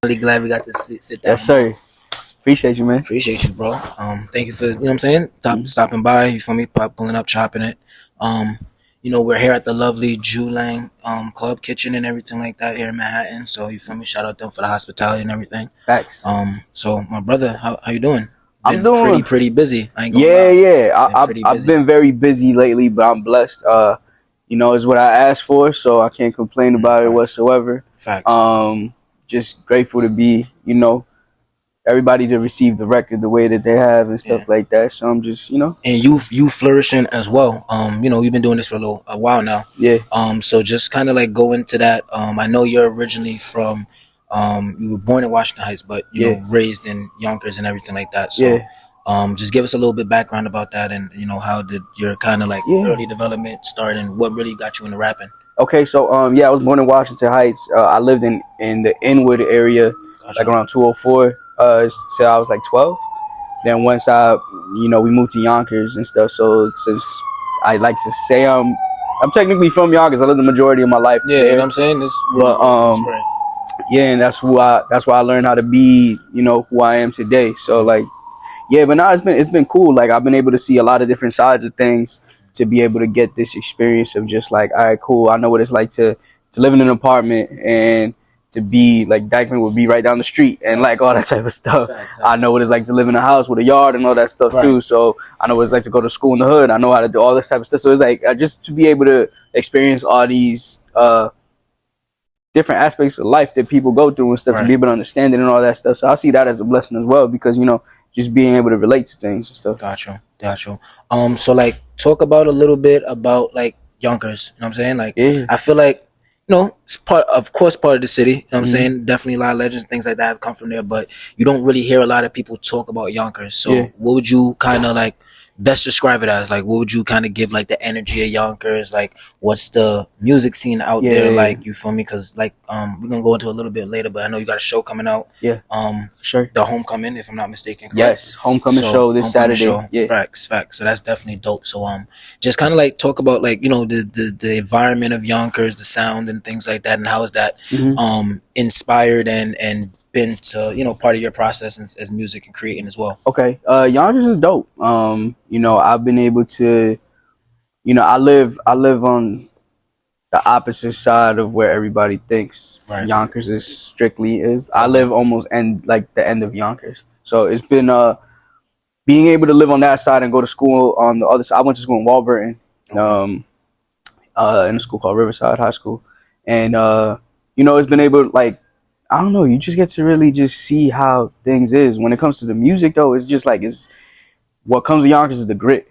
Really glad we got to sit down. Yes, sir. Appreciate you, man. Appreciate you, bro. Thank you for, you know what I'm saying, stopping by. You feel me? Pulling up, chopping it. Um, we're here at the lovely Jue Club Kitchen and everything like that here in Manhattan. So you feel me? Shout out them for the hospitality and everything. Facts. So my brother, how you doing? I'm Been doing pretty busy. I ain't gonna yeah, lie. yeah. Been pretty I've busy. been very busy lately, but I'm blessed. It's what I asked for, so I can't complain about it whatsoever. Facts. Just grateful to be, everybody to receive the record the way that they have and stuff like that. So I'm just, And you flourishing as well. You've been doing this for a while now. Yeah. So just kind of like go into that. I know you're originally from, you were born in Washington Heights, but you know, raised in Yonkers and everything like that. So, just give us a little bit background about that, and how did your kind of like early development start, and what really got you into rapping? Okay, so I was born in Washington Heights. I lived in the Inwood area, like around 204, till I was like 12. Then once we moved to Yonkers and stuff. So since I like to say I'm technically from Yonkers, I lived the majority of my life there. You know what I'm saying? And that's why I learned how to be, who I am today. So like, but now it's been cool. Like I've been able to see a lot of different sides of things, to be able to get this experience of just like, all right, cool. I know what it's like to live in an apartment, and to be like Dykeman would be right down the street and like all that type of stuff. I know what it's like to live in a house with a yard and all that stuff too. So I know what it's like to go to school in the hood. I know how to do all this type of stuff. So it's like just to be able to experience all these different aspects of life that people go through and stuff, to be able to understand it and all that stuff. So I see that as a blessing as well, because just being able to relate to things and stuff. Gotcha. So like, talk about a little bit about like Yonkers. You know what I'm saying? Like, I feel like, it's part of the city. You know what I'm saying? Definitely a lot of legends, things like that have come from there, but you don't really hear a lot of people talk about Yonkers. So what would you kind of like best describe it as? Like, what would you kind of give like the energy of Yonkers? Like, what's the music scene out there? Like, you feel me? Because like, we're gonna go into a little bit later, but I know you got a show coming out. Sure. The Homecoming, if I'm not mistaken. Correct? Yes, Homecoming show this Saturday. Show. Facts. So that's definitely dope. So just kind of like talk about like the environment of Yonkers, the sound and things like that, and how is that inspired and been to part of your process as music and creating as well. Okay, Yonkers is dope. I've been able to, I live on the opposite side of where everybody thinks Yonkers is. I live almost the end of Yonkers. So it's been being able to live on that side and go to school on the other side. I went to school in Walburton, in a school called Riverside High School, and it's been able to, like, I don't know, you just get to really just see how things is. When it comes to the music though, it's just like, it's what comes to Yonkers is the grit.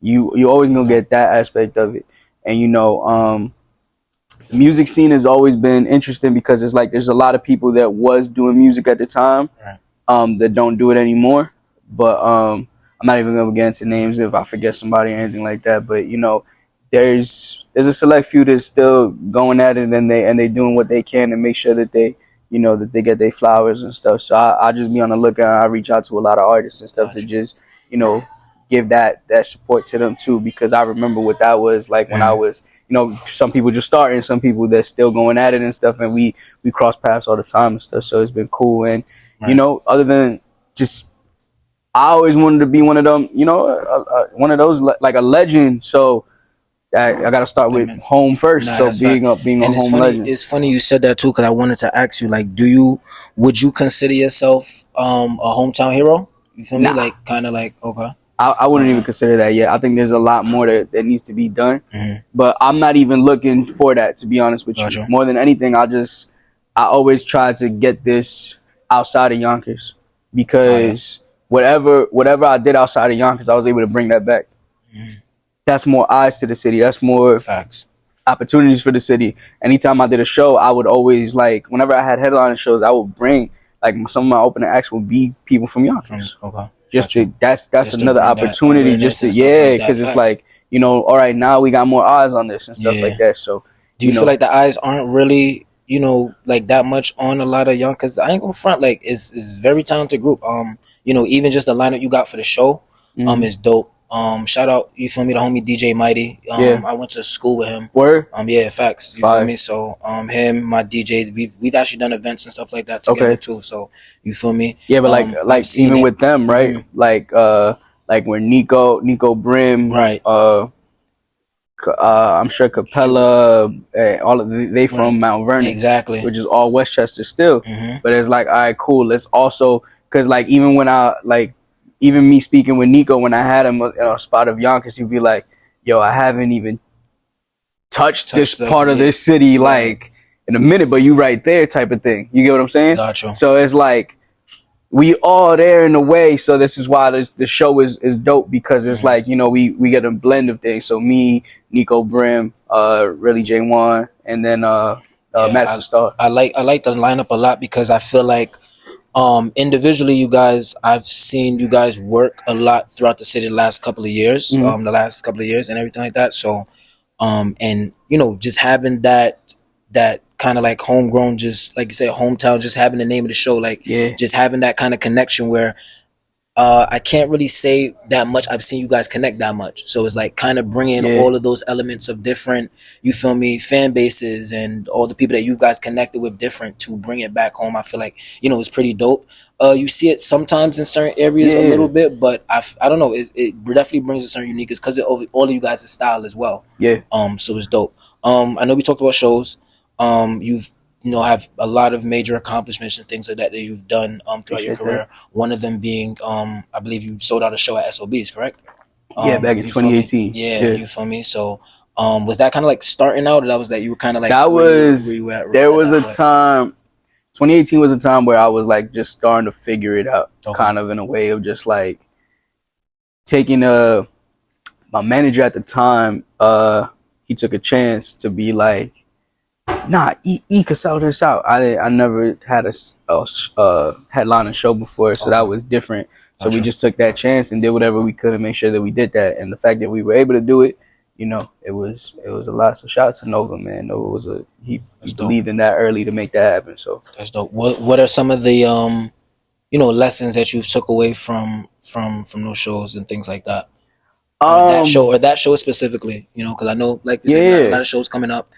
You always gonna get that aspect of it. And the music scene has always been interesting, because it's like there's a lot of people that was doing music at the time that don't do it anymore. But I'm not even gonna get into names if I forget somebody or anything like that. But there's a select few that's still going at it, and they doing what they can to make sure that they that they get their flowers and stuff. So I just be on the lookout. I reach out to a lot of artists and stuff to just give that support to them too, because I remember what that was like when I was, some people just starting, some people that's still going at it and stuff, and we cross paths all the time and stuff. So it's been cool. And other than just, I always wanted to be one of them, one of those, like a legend. So I got to start with home first. So being a home legend. It's funny you said that too, because I wanted to ask you, like, would you consider yourself a hometown hero? You feel me? Like, kind of like, okay. I wouldn't even consider that yet. I think there's a lot more that needs to be done. But I'm not even looking for that, to be honest with you. More than anything, I always try to get this outside of Yonkers, because whatever I did outside of Yonkers, I was able to bring that back. That's more eyes to the city. That's more opportunities for the city. Anytime I did a show, I would always, like, whenever I had headline shows, I would bring, like, some of my opening acts would be people from Yonkers. That's another opportunity, just to because it's like, all right, now we got more eyes on this and stuff like that. So do you feel like the eyes aren't really like that much on a lot of young? Because I ain't gonna front, like, it's very talented group. Even just the lineup you got for the show is dope. Shout out, you feel me, the homie DJ Mighty. Yeah. I went to school with him. Word. Yeah, facts. You Fire. feel me? So him, my DJs, we've actually done events and stuff like that together too. So you feel me? Yeah, but like even with them, right? Like when Nico Brim, right? I'm sure Capella, all of they from Mount Vernon, exactly, which is all Westchester still. Mm-hmm. But it's like, all right, cool. Let's also, because like even when even me speaking with Nico when I had him in a spot of Yonkers, he'd be like, "Yo, I haven't even touched this part of this city like in a minute, but you right there," type of thing. You get what I'm saying? Gotcha. So it's like we all there in a way. So this is why the show is dope, because it's like, you know, we get a blend of things. So me, Nico Brim, really J1, and then Madison Star. I like the lineup a lot because I feel like individually you guys, I've seen you guys work a lot throughout the city the last couple of years, Mm-hmm. the last couple of years and everything like that. So and you know, just having that kind of like homegrown, just like you said, hometown, just having the name of the show, like just having that kind of connection where I can't really say that much I've seen you guys connect that much. So it's like kind of bringing all of those elements of different, you feel me, fan bases and all the people that you guys connected with different to bring it back home. I feel like, you know, it's pretty dope. You see it sometimes in certain areas a little bit, but I don't know. It definitely brings a certain uniqueness because of all of you guys' style as well. Yeah. So it's dope. I know we talked about shows. You've have a lot of major accomplishments and things like that you've done throughout your career. One of them being, I believe you sold out a show at SOBs, correct? Yeah, back in 2018. Yeah, you feel me? So, was that kind of like starting out, or that was that you were kind of like there was a time. 2018 was a time where I was like just starting to figure it out, kind of in a way of just like taking my manager at the time. He took a chance to be like, nah, E could sell this out. I never had a headlining show before, so that was different. So we just took that chance and did whatever we could to make sure that we did that. And the fact that we were able to do it, you know, it was a lot. So shout out to Nova, man. Nova he believed in that early to make that happen. So that's dope. What are some of the lessons that you've took away from those shows and things like that? That show specifically, because I know, like we said, a lot of shows coming up.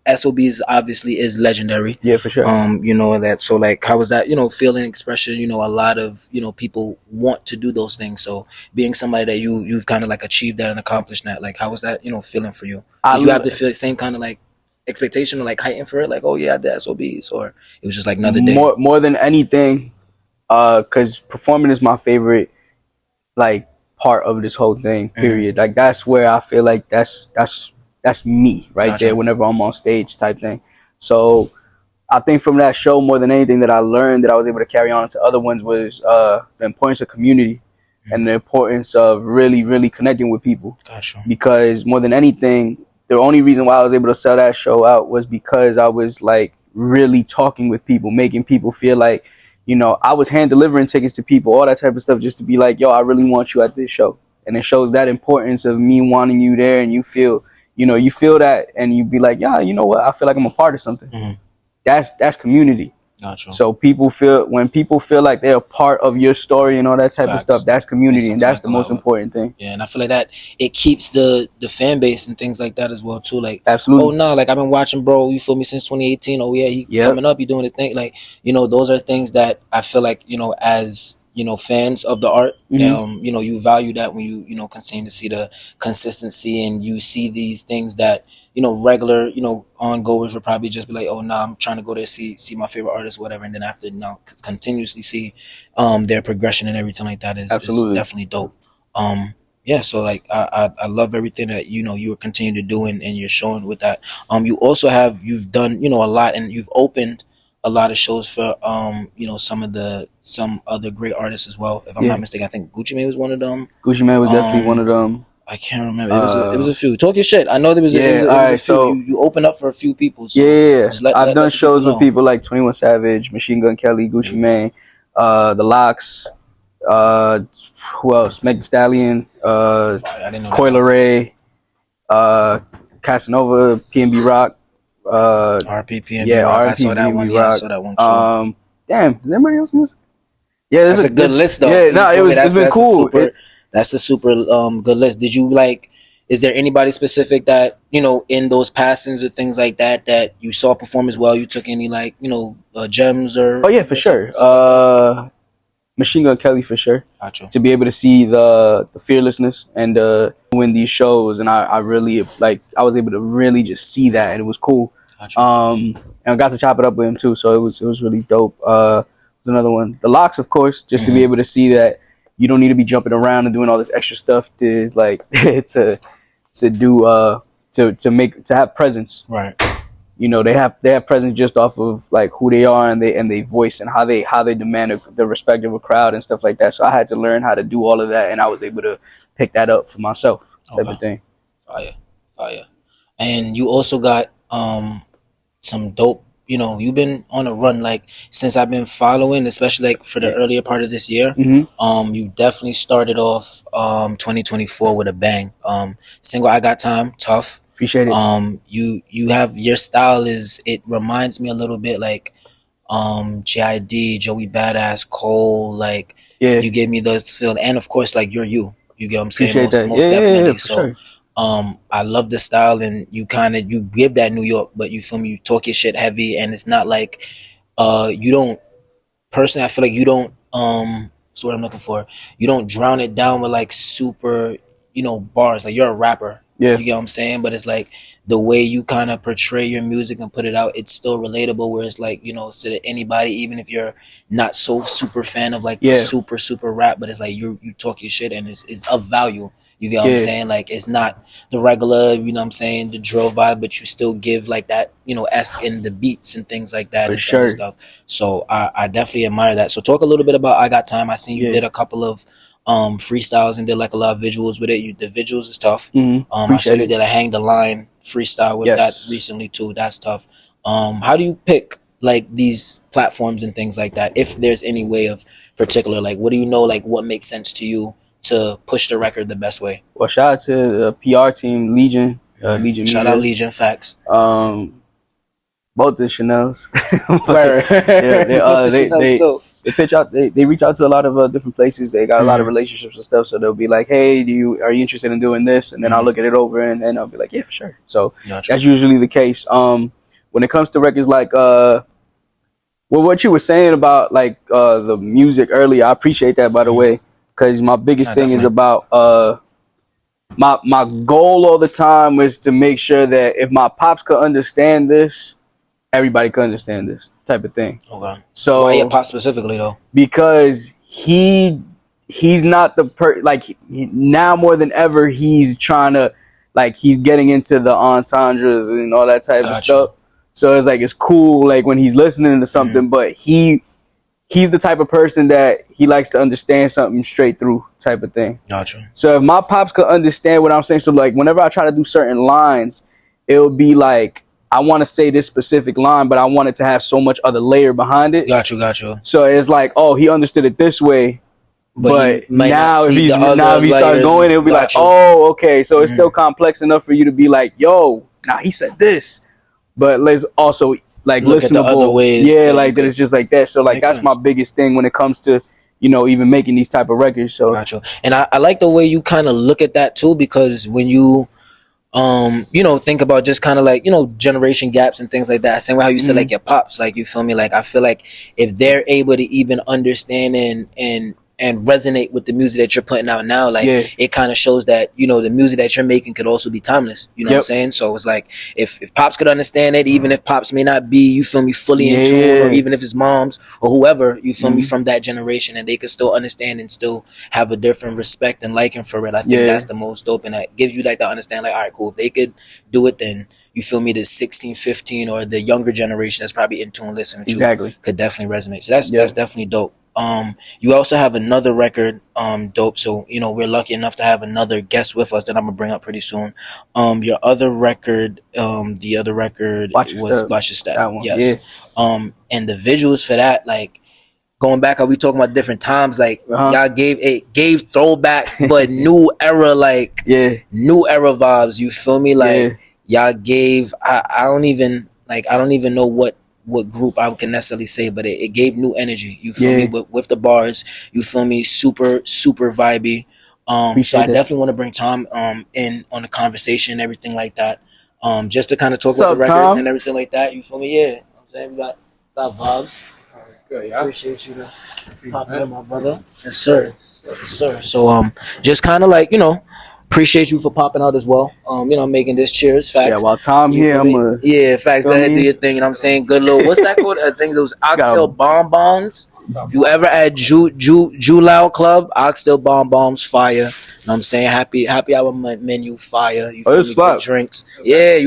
SOBs obviously is legendary. Yeah, for sure. That. So like, how was that? Feeling expression. A lot of people want to do those things. So being somebody that you've kind of like achieved that and accomplished that. Like, how was that? Feeling for you? Did you have to feel the same kind of like expectation or like heighten for it? Like, oh yeah, I did SOBs, or it was just like another day. More than anything, because performing is my favorite like part of this whole thing. Period. Like that's where I feel like that's me right there whenever I'm on stage type thing. So I think from that show, more than anything that I learned that I was able to carry on to other ones was the importance of community and the importance of really, really connecting with people. Because more than anything, the only reason why I was able to sell that show out was because I was like really talking with people, making people feel like, I was hand delivering tickets to people, all that type of stuff, just to be like, yo, I really want you at this show. And it shows that importance of me wanting you there, and you feel that, and you be like, yeah, you know what? I feel like I'm a part of something. That's community. Gotcha. So when people feel like they're a part of your story and all that type of stuff, that's community, and that's the most important thing. Yeah, and I feel like that it keeps the fan base and things like that as well too. Like, absolutely. Oh no, like I've been watching bro, you feel me, since 2018. Oh yeah, he coming up, he doing his thing. Like, those are things that I feel like, as fans of the art, you value that when you continue to see the consistency, and you see these things that regular ongoers would probably just be like, oh no, I'm trying to go there see my favorite artist, whatever, and then after continuously see their progression and everything like that is definitely dope. So like I love everything that you are continuing to do, and you're showing with that. You've done a lot, and you've opened a lot of shows for some other great artists as well. If I'm not mistaken, I think Gucci Mane was one of them. Gucci Mane was definitely one of them. I can't remember. It was a few. Talk your shit. I know there was. It was a few. So you open up for a few people. So I've done shows with people like 21 Savage, Machine Gun Kelly, Gucci Mane, The Lox. Who else? Meg Thee Stallion, Coi Leray, Casanova, PNB Rock. RP PNB Rock. I saw that one. Yeah, I saw that one too. Damn, is anybody else missing? Yeah, that's a good list though. Yeah, no, it's been cool. That's a super good list. Did you like? Is there anybody specific that in those passings or things like that that you saw perform as well? You took any like gems Oh or yeah, for sure. stuff like that? Machine Gun Kelly for sure. Gotcha. To be able to see the fearlessness and win these shows, and I really like I was able to really just see that, and it was cool. Gotcha. And I got to chop it up with him too, so it was really dope. There's another one, the locks, of course, just to be able to see that you don't need to be jumping around and doing all this extra stuff to like to do to have presence. Right. They have presence just off of like who they are and they voice and how they demand the respect of a crowd and stuff like that. So I had to learn how to do all of that, and I was able to pick that up for myself, type of thing. Fire. And you also got some dope. You've been on a run like since I've been following, especially like for the earlier part of this year. You definitely started off 2024 with a bang. Single I Got Time, tough. Appreciate it. You have your style it reminds me a little bit like JID, Joey Badass, Cole, like you gave me those feel, and of course like you get what I'm saying. Appreciate Most that. definitely. For So sure. I love the style, and you give that New York, but you feel me, you talk your shit heavy, and it's not like you don't personally I feel like you don't that's what I'm looking for. You don't drown it down with like super bars. Like you're a rapper. Yeah. You get what I'm saying? But it's like the way you kind of portray your music and put it out, it's still relatable, where it's like, so that anybody, even if you're not so super fan of like the super rap, but it's like you talk your shit and it's of value. You get what I'm saying? Like it's not the regular, the drill vibe, but you still give like that, esque in the beats and things like that. For and sure. Stuff. So I definitely admire that. So talk a little bit about I Got Time. I seen you did a couple of freestyles and did like a lot of visuals with it. The visuals is tough. I saw you did a Hang the Line freestyle with that recently too. That's tough. How do you pick like these platforms and things like that? If there's any way of particular, like what do you know, like what makes sense to you to push the record the best way? Well, shout out to the PR team, Legion. Legion. Shout out Legion, facts. Both the Chanels. They pitch out. They reach out to a lot of different places. They got a lot of relationships and stuff. So they'll be like, "Hey, are you interested in doing this?" And then I'll look at it over, and then I'll be like, "Yeah, for sure." So that's usually the case. When it comes to records like what you were saying about like the music earlier, I appreciate that, by the way, because my biggest thing is about my goal all the time is to make sure that if my pops could understand this, everybody could understand this type of thing. Okay. So why your pop specifically though? Because he's not the now more than ever he's trying to like he's getting into the entendres and all that type of stuff. So it's like it's cool like when he's listening to something, but he's the type of person that he likes to understand something straight through type of thing. Gotcha. So if my pops could understand what I'm saying, so like whenever I try to do certain lines, it'll be like I want to say this specific line, but I want it to have so much other layer behind it. Got you. So it's like, oh, he understood it this way, but now if he starts going, it'll be like, oh, okay. So it's still complex enough for you to be like, yo, nah, he said this, but let's also like look at the other ways. Yeah, like that. It's just like that. So like that's my biggest thing when it comes to even making these type of records. So got you. And I like the way you kind of look at that too, because when you think about just kind of like generation gaps and things like that, same way how you said like your pops, like you feel me, like I feel like if they're able to even understand and resonate with the music that you're putting out now, like it kind of shows that the music that you're making could also be timeless, what I'm saying? So it's like if pops could understand it, even if pops may not be, you feel me, fully in tune, or even if it's moms or whoever, you feel me, from that generation, and they could still understand and still have a different respect and liking for it, I think that's the most dope, and that gives you like to understand like, all right, cool, if they could do it, then you feel me, the 16, 15 or the younger generation that's probably in tune listening to you could definitely resonate. So that's definitely dope. You also have another record, dope. So, we're lucky enough to have another guest with us that I'm gonna bring up pretty soon. Your other record, the other record Watch Your Step. That one. Yes. And the visuals for that, like going back, how we talking about different times, like y'all gave throwback, but new era, like new era vibes. You feel me? Like y'all gave, I don't even know what group I can necessarily say, but it gave new energy. You feel me? With the bars, you feel me? Super vibey. So I definitely want to bring Tom in on the conversation and everything like that. Just to kind of talk about the record Tom? And everything like that. You feel me? Yeah. You know what I'm saying? We got vibes. Good, yeah. Appreciate you to pop in, my brother. Yes, sir. Yes, sir. So just kind of like, appreciate you for popping out as well. Making this cheers. Facts. Yeah, while Tom here, yeah, facts. Go ahead, do your thing. You know what I'm saying? Good little, what's that called? I think those oxtail bonbons. If you ever at Julao Club, oxtail bonbons, fire. You know what I'm saying? Happy hour menu, fire. You feel me? Good drinks. Yeah,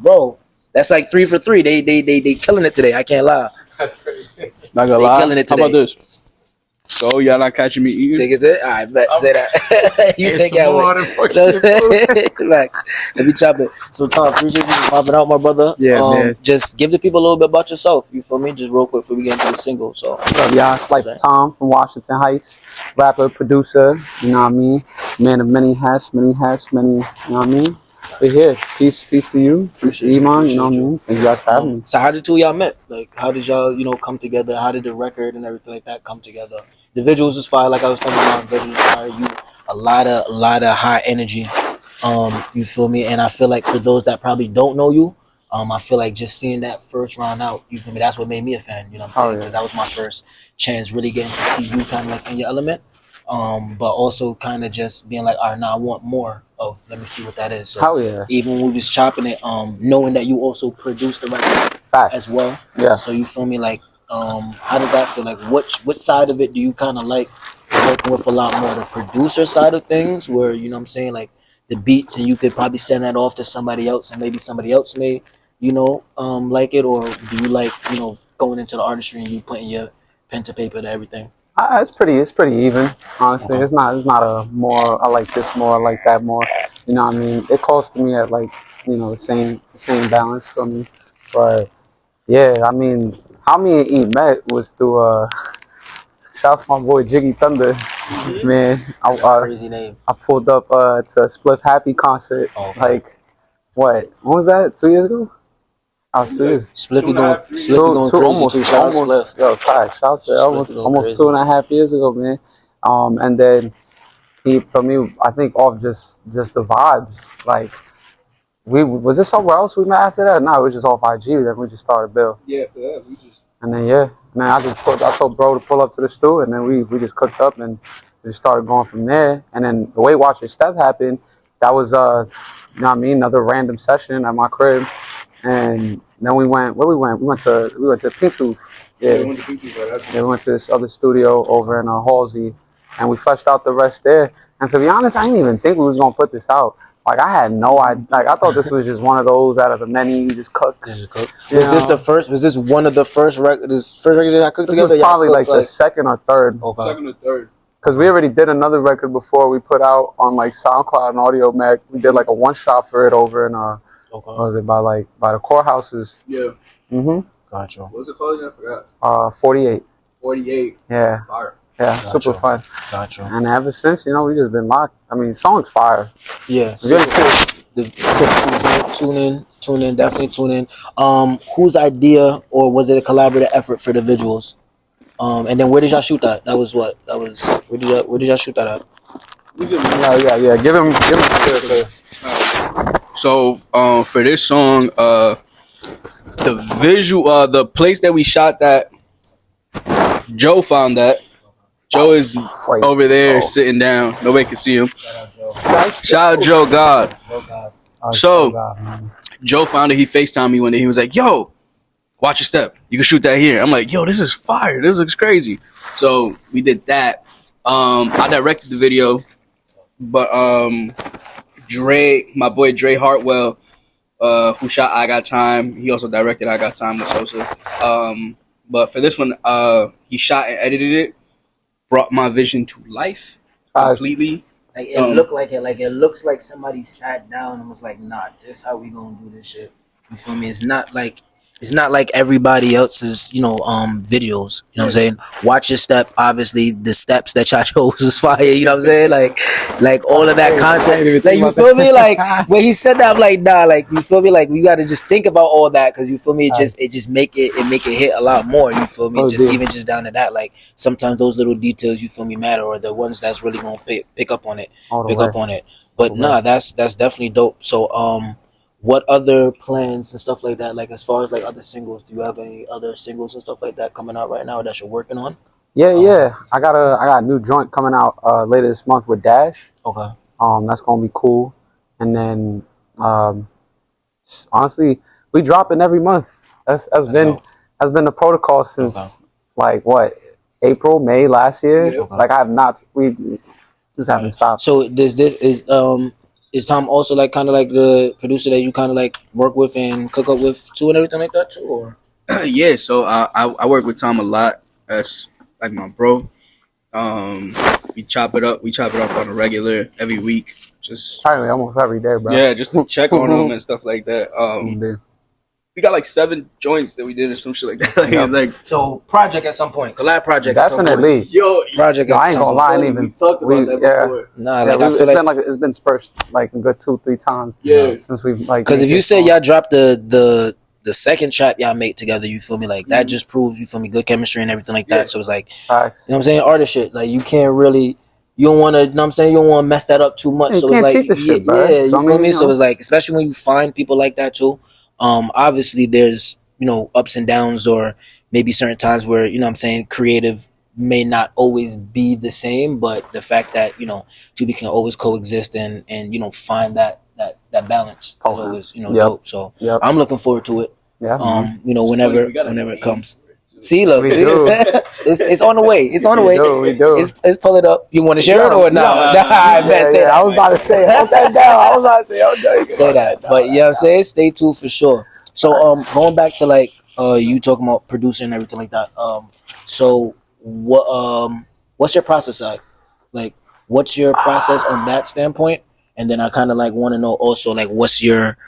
bro. That's like 3 for 3. They killing it today. I can't lie. That's crazy. Not gonna lie. Killing it today. How about this? So y'all not catching me eating? Take it. All right, say that. You take it. Let me chop it. So Tom, appreciate you for popping out, my brother. Yeah, man. Just give the people a little bit about yourself. You feel me? Just real quick before we get into the single. So what's up, y'all? It's like Tom from Washington Heights, rapper, producer. You know what I mean? Man of many hats, you know what I mean? We're here. Peace to you. Peace to Iman, you know what I mean? Thank you guys for having me. So how did the two of y'all met? Like, how did y'all, come together? How did the record and everything like that come together? The visuals was fire, like I was talking about. Visuals fire. You a lot of high energy. You feel me? And I feel like for those that probably don't know you, I feel like just seeing that first round out, you feel me? That's what made me a fan. You know what I'm saying? Because that was my first chance really getting to see you kind of like in your element. But also kind of just being like, all right, now I want more of. Let me see what that is. So even when we was chopping it, knowing that you also produced the record as well. Yeah. So you feel me? Like, how did that feel? Like, what side of it do you kind of like working with a lot more? The producer side of things, where you know what I'm saying, like the beats, and you could probably send that off to somebody else, and maybe somebody else may, like it, or do you like, going into the artistry and you putting your pen to paper to everything? It's pretty even, honestly. Okay. It's not a more I like this more, I like that more. You know what I mean? It calls to me at like, the same balance for me. But yeah, I mean, how me and E met was through shout out to my boy Jiggy Thunder. Man, that's a crazy name. I pulled up to a Spliff Happy concert. Okay. Like when was that? 2 years ago? Oh, 2 years. Spliffy going crazy too. Shout out Spliff. Yo, shout out to almost 2.5 years ago, man. And then for me, I think off just the vibes. Like was this somewhere else we met after that? No, it was just off IG. Then we just started Bill. Yeah, after that we just. And then I told bro to pull up to the stool, and then we just cooked up and just started going from there. And then the Weight Watchers Step happened. That was you know what I mean, another random session at my crib. And then we went. Where we went? We went to Pink Tooth. Yeah, we went to this other studio over in Halsey, and we fleshed out the rest there. And to be honest, I didn't even think we was gonna put this out. Like I had no idea. Like I thought this was just one of those out of the many you just cook. Was this the first? Was this one of the first records? This first record I cooked together? This was probably like the second or third. Okay. Second or third. Because we already did another record before we put out on like SoundCloud and Audio Mac. We did like a one shot for it over in what was it by the courthouses? Yeah. Gotcha. What was it called? I forgot. 48. 48. Yeah. Fire. Yeah, gotcha. Super fun. Gotcha. And ever since, we just been locked. I mean, song's fire. Yeah. Tune in, definitely tune in. Whose idea or was it a collaborative effort for the visuals? And then where did y'all shoot that? That was what? Where did y'all shoot that at? Yeah. Give him clear. So, for this song, the place that we shot that, Joe found that. Joe is over there sitting down. Nobody can see him. Shout out Joe God. So, Joe found it. He FaceTimed me one day. He was like, yo, watch your step. You can shoot that here. I'm like, yo, this is fire. This looks crazy. So, we did that. I directed the video. But Dre, my boy Dre Hartwell, who shot I Got Time, he also directed I Got Time with Sosa. But for this one, he shot and edited it. Brought my vision to life completely. Like it looked like it. Like it looks like somebody sat down and was like, "Nah, this how we gonna do this shit." You feel me? It's not like it's not like everybody else's, videos. You know what I'm saying? Watch your step. Obviously, the steps that y'all chose was fire. You know what I'm saying? Like all of that concept. Like you feel me? Like when he said that, I'm like, nah. Like you feel me? Like we got to just think about all that because you feel me? It just make it hit a lot more. You feel me? Just even just down to that. Like sometimes those little details, you feel me, matter, or the ones that's really gonna pick up on it. Pick up on it. But nah, that's definitely dope. So what other plans and stuff like that? Like as far as like other singles, do you have any other singles and stuff like that coming out right now that you're working on? Yeah. I got a new joint coming out later this month with Dash. Okay. That's gonna be cool. And then honestly, we dropping every month. That's been the protocol since like what, April, May last year. Okay. Like I have not, we just haven't stopped. So is Tom also like kind of like the producer that you kind of like work with and cook up with too and everything like that too, or? Yeah, so I work with Tom a lot. That's like my bro. We chop it up. We chop it up on a regular every week. Just probably almost every day, bro. Yeah, just to check on them and stuff like that. We got like 7 joints that we did or some shit like that. Like, it's like so project at some point, collab project. Definitely. At some point. Yo, project. I ain't gonna lie, I ain't even. We talked about that before. Nah, like I feel like it's been dispersed like a good 2-3 times. Yeah, since we've like. Because if you say y'all dropped the second track y'all made together, you feel me? Like that just proves, you feel me, good chemistry and everything like that. So it's like, you know what I'm saying, artist shit. Like you can't really. You don't want to, you know what I'm saying? You don't want to mess that up too much. You so it's like, shit, you feel me? So it's like, especially when you find people like that too. Obviously there's, ups and downs, or maybe certain times where, you know what I'm saying, creative may not always be the same, but the fact that, two people can always coexist and find that balance is always, dope. So I'm looking forward to it. Yeah. Whenever it comes. See, look, it's on the way. It's on the way. We do. It's pull it up. You want to share it or no? I bet say that. I was about to say, hold that down. I was about to say that. But you know what I'm saying? Stay tuned for sure. So going back to like you talking about producing and everything like that. So what's your process like? Like what's your process on that standpoint? And then I kind of like want to know also like what's your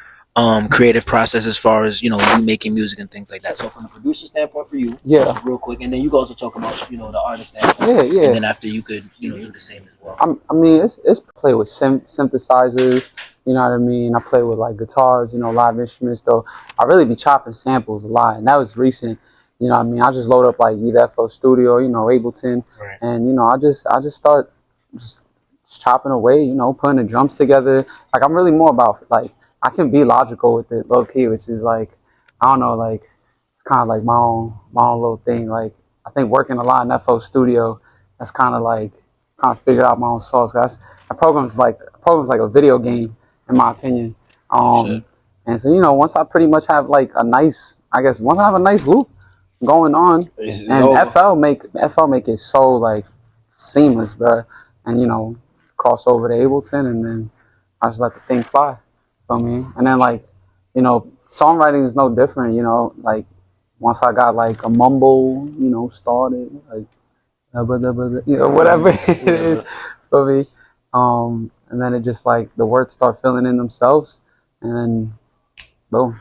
creative process as far as you making music and things like that. So from the producer standpoint for you, real quick, and then you can also talk about the artist standpoint, and then after you could do the same as well. I mean, it's play with synthesizers, you know what I mean. I play with like guitars, live instruments. Though I really be chopping samples a lot, and that was recent. You know what I mean. I just load up like either FL Studio, Ableton, and I just start just chopping away, putting the drums together. Like I'm really more about like. I can be logical with it, low key, which is like, I don't know, like it's kind of like my own little thing. Like I think working a lot in FL Studio, that's kind of figured out my own sauce. That's a program's like a video game, in my opinion. And so once I pretty much have like once I have a nice loop going on, and FL make it so like seamless, bro. And cross over to Ableton, and then I just let the thing fly. Me, and then like songwriting is no different. Like once I got like a mumble started, like whatever it is for me, and then it just like the words start filling in themselves, and then boom,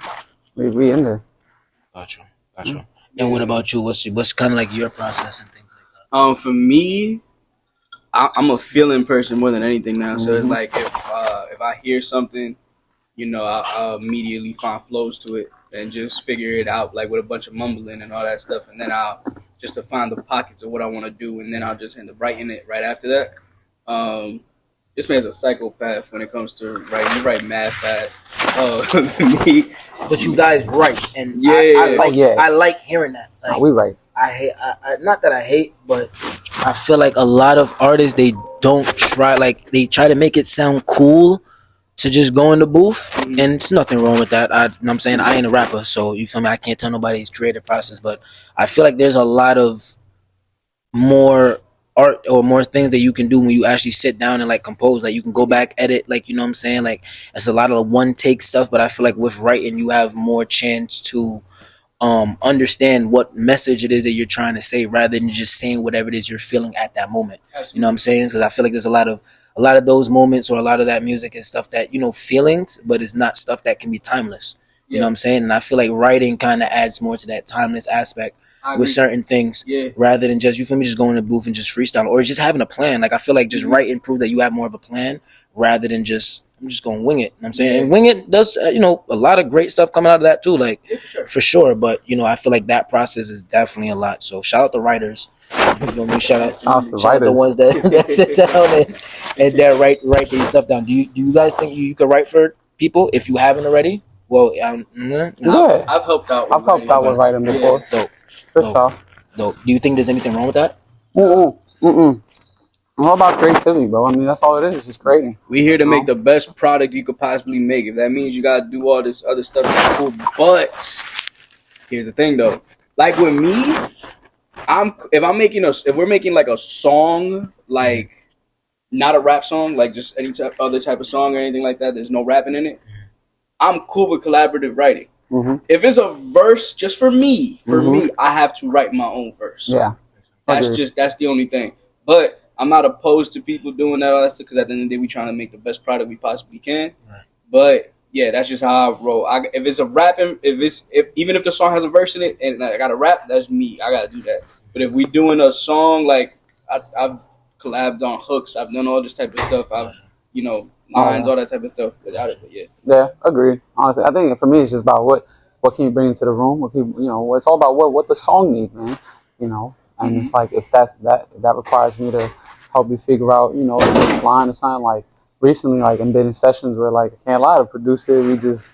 we in there. Gotcha. And what about you? What's kind of like your process and things like that? For me, I'm a feeling person more than anything now. So it's like if I hear something, I'll immediately find flows to it and just figure it out, like with a bunch of mumbling and all that stuff. And then I'll just to find the pockets of what I want to do, and then I'll just end up writing it right after that. This man's a psychopath when it comes to writing. You write mad fast. Me. But you guys write, and I like hearing that. Like, we write. I hate, not that I hate, but I feel like a lot of artists, they don't try, like they try to make it sound cool to just go in the booth, and it's nothing wrong with that. You know what I'm saying? I ain't a rapper, so you feel me? I can't tell nobody's creative process, but I feel like there's a lot of more art or more things that you can do when you actually sit down and like compose. Like you can go back, edit, like, you know what I'm saying? Like it's a lot of one take stuff, but I feel like with writing, you have more chance to understand what message it is that you're trying to say rather than just saying whatever it is you're feeling at that moment. Absolutely. You know what I'm saying? Because I feel like there's a lot of those moments or a lot of that music is stuff that, feelings, but it's not stuff that can be timeless. You know what I'm saying? And I feel like writing kind of adds more to that timeless aspect with certain things, rather than just, you feel me, just going in the booth and just freestyle, or just having a plan. Like I feel like just writing prove that you have more of a plan rather than just, I'm just gonna wing it. You know what I'm saying? And wing it does, a lot of great stuff coming out of that too, like for sure. But I feel like that process is definitely a lot. So shout out the writers. You feel me? Shout out the ones that sit down and that write these stuff down. Do you guys think you could write for people if you haven't already? Well, yeah, I've helped out. I've helped out with writing before. Dope. For sure. Dope. Do you think there's anything wrong with that? I'm all about creativity, bro. I mean, that's all it is, just creating. We here to make the best product you could possibly make. If that means you gotta do all this other stuff, that's cool. But here's the thing, though. Like with me, if we're making like a song, like not a rap song, like just any other type of song or anything like that, there's no rapping in it, I'm cool with collaborative writing. If it's a verse just for me, I have to write my own verse. Yeah, that's the only thing. But I'm not opposed to people doing that, all that stuff, because at the end of the day, we trying to make the best product we possibly can. Right. But yeah, that's just how I roll. If it's a rapping, even if the song has a verse in it and I got to rap, that's me. I got to do that. But if we doing a song, like I've collabed on hooks, I've done all this type of stuff. I've lines, all that type of stuff without it. But yeah. Yeah, agreed. Honestly, I think for me it's just about what can you bring into the room. It's all about what the song needs, man. And it's like if that requires me to help you figure out, the next line or something. Like recently, like in bidding sessions where like I can't lie, the producer, we just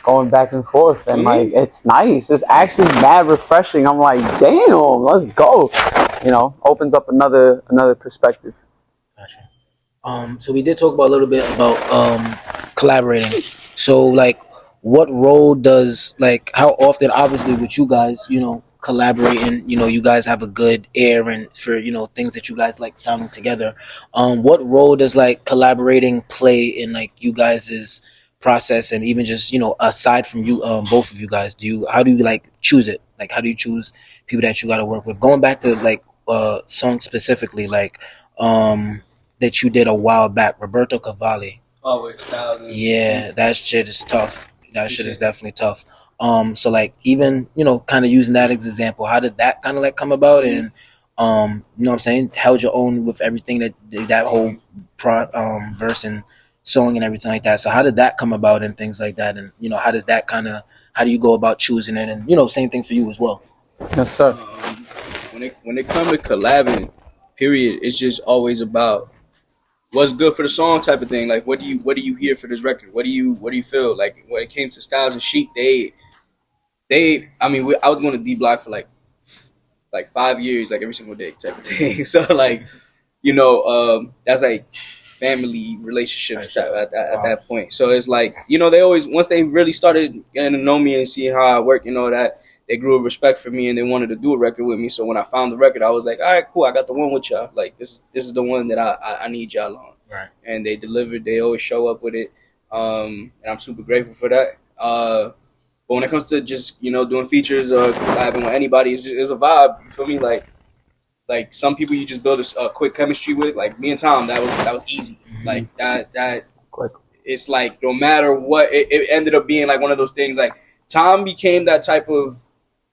going back and forth, and like it's nice. It's actually mad refreshing. I'm like, damn, let's go. Opens up another perspective. Gotcha. So we did talk about a little bit about collaborating. So like, what role does, like, how often, obviously with you guys, collaborating, you guys have a good air and for things that you guys like sounding together. What role does like collaborating play in like you guys's process, and even just aside from you, both of you guys, how do you like choose it? Like, how do you choose people that you got to work with? Going back to like songs specifically, like that you did a while back, Roberto Cavalli. Oh, with Styles. Yeah, that shit is tough. That shit is definitely tough. So like, even kind of using that as an example, how did that kind of like come about? And what I'm saying, held your own with everything that whole verse and song and everything like that. So how did that come about and things like that? And how do you go about choosing it? And same thing for you as well. Yes, sir. When it comes to collabing, period, it's just always about what's good for the song type of thing. Like, what do you hear for this record? What do you feel? Like, when it came to Styles and Sheik, I was going to D Block for like 5 years, like every single day type of thing. So like, that's like family relationships at that point. So it's like, they always, once they really started getting to know me and seeing how I work, that they grew a respect for me and they wanted to do a record with me. So when I found the record, I was like, all right, cool, I got the one with y'all. Like, this is the one that I need y'all on. Right. And they delivered. They always show up with it. And I'm super grateful for that. But when it comes to just, doing features or collabing with anybody, it's a vibe. You feel me? Like some people you just build a quick chemistry with. Like me and Tom, that was easy. Like that Quick. It's like no matter what, it ended up being like one of those things. Like Tom became that type of,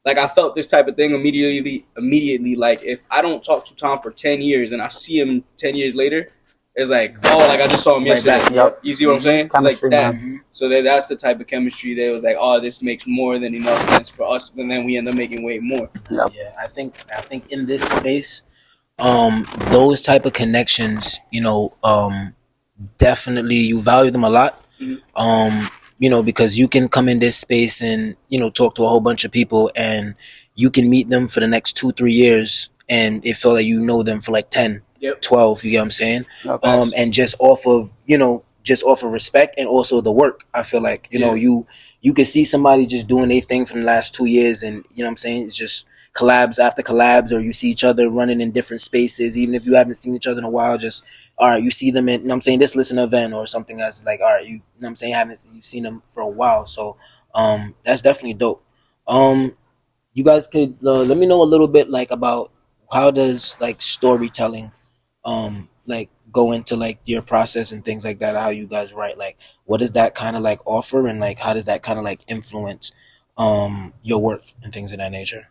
like, I felt this type of thing immediately. Like, if I don't talk to Tom for 10 years and I see him 10 years later, it's like, oh, like I just saw him yesterday. Yep. You see what I'm saying? Chemistry, it's like that. man. So that's the type of chemistry that was like, oh, this makes more than enough sense for us, and then we end up making way more. Yep. Yeah, I think in this space, those type of connections, definitely you value them a lot. Because you can come in this space and talk to a whole bunch of people, and you can meet them for the next 2-3 years, and it feel like you know them for like 10, 12. You get what I'm saying? Okay. And just off of respect and also the work, I feel like you can see somebody just doing their thing from the last 2 years, and what I'm saying, it's just collabs after collabs, or you see each other running in different spaces, even if you haven't seen each other in a while. Just all right, you see them in, this listener event or something that's like, all right, you've seen them for a while. So that's definitely dope. You guys could let me know a little bit like about how does like storytelling like go into like your process and things like that, how you guys write, like what does that kind of like offer, and like how does that kind of like influence your work and things of that nature,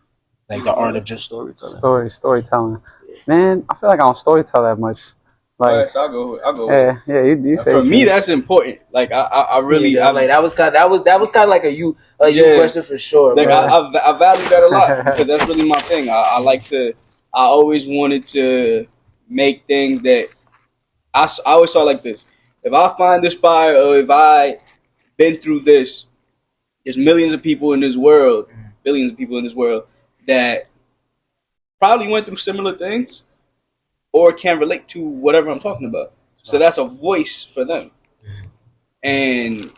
like the art of just storytelling. Storytelling. Man, I feel like I don't storytell that much. Like, right, so I'll go. Yeah. You say for me that's important. Like I really, yeah, like that was kind of like a you question for sure. Like bro. I value that a lot because that's really my thing. I like to. I always wanted to make things that I always saw like this. If I find this fire, or if I been through this, there's millions of people in this world, billions of people in this world that probably went through similar things or can relate to whatever I'm talking about. So that's a voice for them. And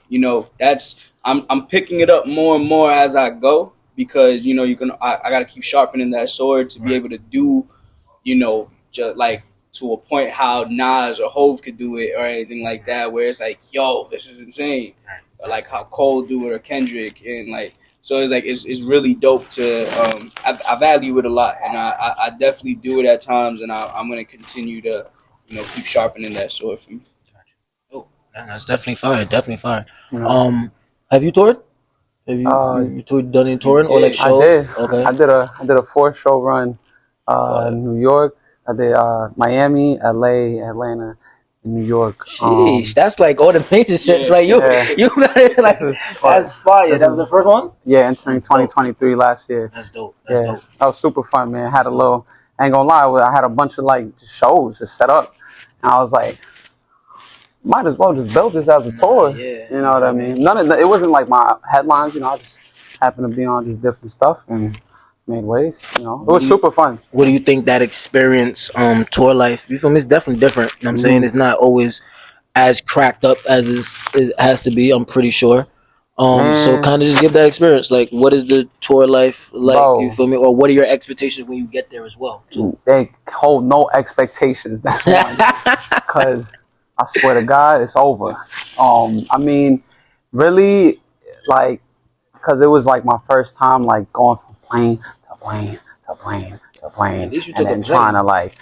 that's I'm picking it up more and more as I go because I got to keep sharpening that sword to be able to do just like to a point how Nas or Hove could do it or anything like that, where it's like, yo, this is insane, or like how Cole do it or Kendrick, and like so it's like it's really dope to I value it a lot, and I definitely do it at times, and I'm gonna continue to keep sharpening that sword for me. Oh, that's definitely fire. Definitely fire. Yeah. Have you toured? Have you done any touring or like shows? I did. Okay. I did a 4-show run in New York. I did Miami, LA, Atlanta, and New York. Sheesh, that's like all the major shits. Like you got it. Like that's fire. That was the first one. Yeah, entering 2023 last year. That's dope. That's dope. That was super fun, man. Had a little. I ain't gonna lie, I had a bunch of like shows just set up, and I was like, might as well just build this as a tour. Yeah, you know what I mean? It wasn't like my headlines. I just happened to be on just different stuff and made waves. It was super fun. What do you think that experience, tour life? You feel me? It's definitely different. You know what I'm saying? It's not always as cracked up as it has to be. I'm pretty sure. So kind of just give that experience. Like, what is the tour life like? Bro, you feel me? Or what are your expectations when you get there as well? Too? They hold no expectations. That's one. Because I swear to God, it's over. I mean, really, like, because it was like my first time, like, going from plane to plane to plane to plane, and then trying to like.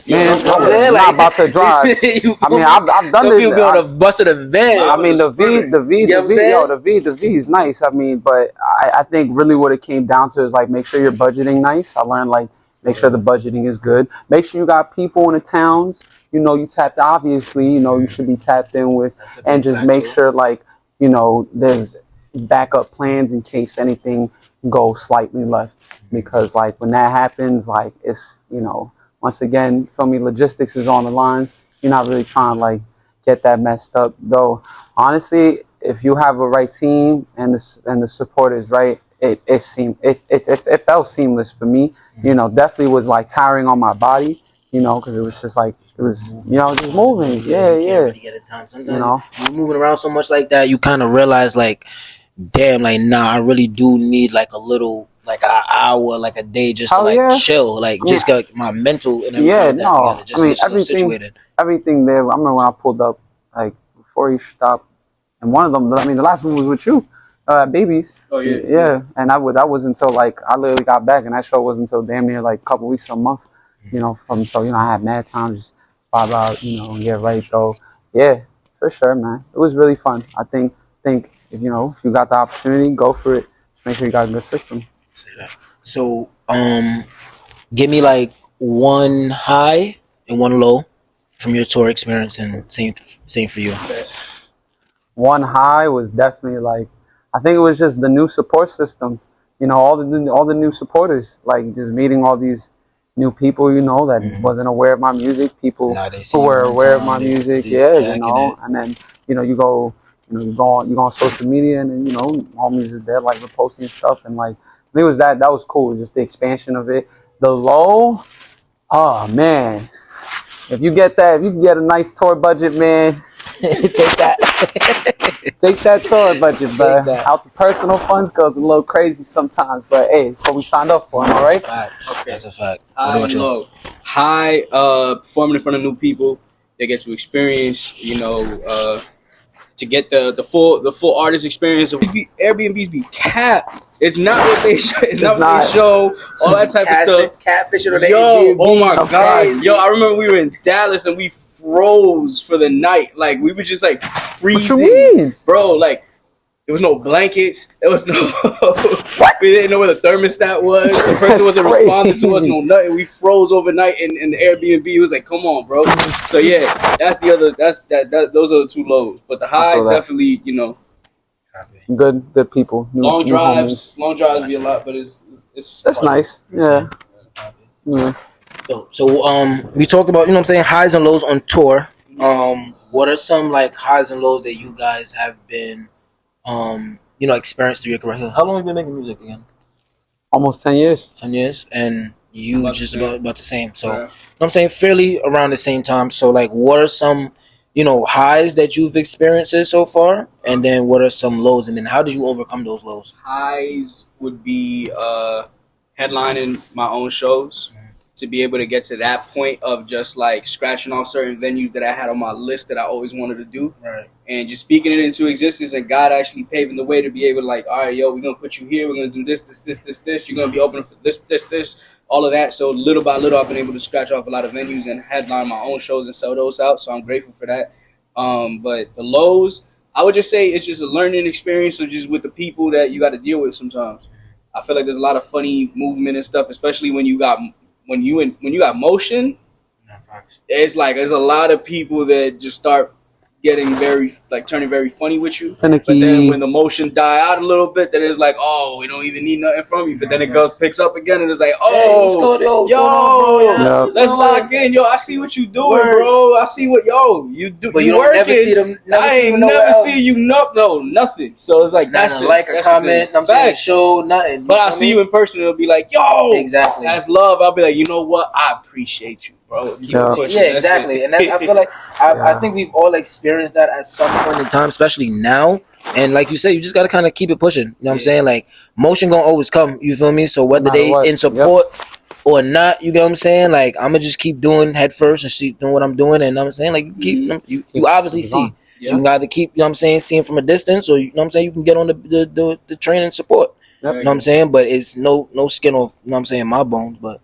Man, I'm not about to drive. I mean, I've done some this. People be on a bus or the van. I mean, the V is nice. I mean, but I think really what it came down to is like make sure you're budgeting nice. I learned like make sure the budgeting is good. Make sure you got people in the towns. You tapped obviously. You should be tapped in with, and just make sure like there's backup plans in case anything goes slightly left. Because like when that happens, like it's once again, feel me, logistics is on the line. You're not really trying to like get that messed up. Though honestly, if you have a right team and the support is right, it felt seamless for me. Definitely was like tiring on my body. Because it was just like it was just moving. Yeah. Really get a time. Sometimes you're moving around so much like that, you kind of realize like, damn, like I really do need like a little. Like an hour, like a day, just to chill, like just get my mental and everything together. Just everything, situated. Everything there. I remember when I pulled up, like before you stopped, and one of them. I mean, the last one was with you, Babies. Oh yeah. And that was until like I literally got back, and that show was until damn near like a couple weeks or a month. I had mad time just vibe out, and get right though. Yeah, for sure, man. It was really fun. I think if you got the opportunity, go for it. Just make sure you got a good system. Say that. So, give me like one high and one low from your tour experience, and same for you. One high was definitely like I think it was just the new support system. All the new supporters, like just meeting all these new people. That wasn't aware of my music. People who were aware of my music. And then you go on social media, and then homies is there like reposting stuff and like. I think it was that was cool, just the expansion of it. The low, oh man. If you get a nice tour budget, man, take that. Take that tour budget, bro. Out the personal funds goes a little crazy sometimes, but hey, it's what we signed up for, all right? Okay. That's a fact. High, performing in front of new people. They get to experience, to get the full artist experience. Airbnbs be capped. It's not what they show. It's not what they show. All that type of stuff. Catfishing on Yo, Airbnb. oh my god. Yo, I remember we were in Dallas and we froze for the night. Like we were just like freezing. What you mean? Bro, like there was no blankets. There was no. We didn't know where the thermostat was. The person wasn't responding to us. No nothing. We froze overnight in the Airbnb. It was like, come on, bro. So yeah, that's the other. Those are the two lows. But the high definitely, you know, good people. Long drives be a lot, but it's that's nice. Yeah. Yeah. So we talked about, you know what I'm saying, highs and lows on tour. What are some like highs and lows that you guys have been you know, experienced through your career? How long have you been making music again? Almost 10 years. 10 years, and you just about the same. So, you know what I'm saying, fairly around the same time. So, like, what are some, you know, highs that you've experienced so far, and then what are some lows, and then how did you overcome those lows? Highs would be headlining my own shows. To be able to get to that point of just like scratching off certain venues that I had on my list that I always wanted to do, right? And just speaking it into existence, and God actually paving the way to be able to like, all right, yo, we're gonna put you here, we're gonna do this. You're gonna be open for this, all of that. So little by little, I've been able to scratch off a lot of venues and headline my own shows and sell those out. So I'm grateful for that. But the lows, I would just say it's just a learning experience of just with the people that you got to deal with sometimes. I feel like there's a lot of funny movement and stuff, especially when you got motion. It's like there's a lot of people that just start getting turning very funny with you. Finicky. But then when the motion die out a little bit, then it's like, oh, we don't even need nothing from you. But then it picks up again, and it's like, oh, let's lock in, yo. I see what you doing, bro. I see what you do. But you don't never see them. I ain't never see you. Nothing. So it's like that's like a comment. I'm saying show nothing. But I'll see you in person. It'll be like, yo, exactly. That's love. I'll be like, you know what? I appreciate you, bro. Yeah, exactly. And I feel like I think we've all experienced that at some point in time, especially now. And like you said, you just gotta kind of keep it pushing. You know what I'm saying? Like motion gonna always come. You feel me? So whether they in support or not, you get what I'm saying? Like I'm gonna just keep doing head first and keep doing what I'm doing. And I'm saying, like you obviously see. You can either keep, you know what I'm saying, seeing from a distance, or you know what I'm saying, you can get on the train and support. You know what I'm saying? But it's no skin off, you know what I'm saying, my bones. But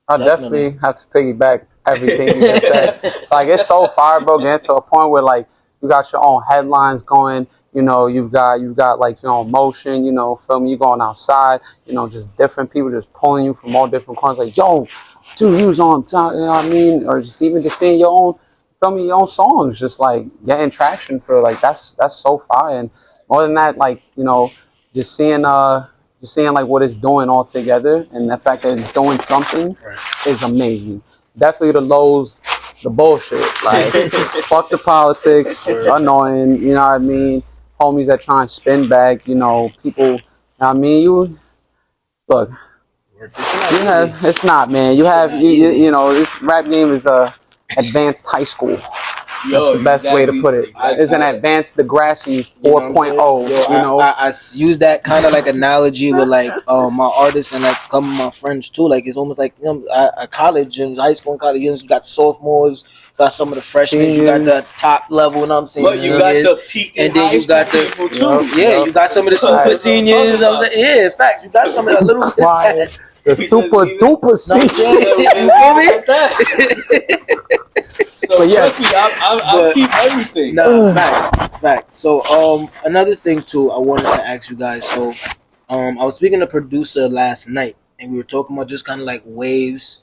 I definitely have to piggyback everything you just said. Like it's so fire, bro, getting to a point where like you got your own headlines going, you know, you've got like your own motion, you know, feel me, you going outside, you know, just different people just pulling you from all different corners, like, yo, dude, you was on time, you know what I mean? Or just even just seeing your own, feel me, your own songs, just like getting traction for like that's so fire. And more than that, like, you know, just seeing like what it's doing all together, and the fact that it's doing something is amazing. Definitely the lows, the bullshit. Like, fuck the politics, annoying, you know what I mean? Homies that try and spin back, you know, people, you know what I mean? Look, it's not, man. You have, you know, this rap game is advanced high school. That's the best way to put it. It's an advanced Degrassi 4.0. You know, I use that kind of like analogy with like my artists and like some of my friends too. Like it's almost like, you know, a college and high school and college. You got sophomores, got some of the freshmen, you got the top level. You know what I'm saying? But you got the peak, and then you got the people too. You got some of the super seniors. I was like, in fact, you got some of the little quiet. The super duper So but trust me, I'll keep everything. No, fact. So another thing too, I wanted to ask you guys. So I was speaking to producer last night, and we were talking about just kind of like waves,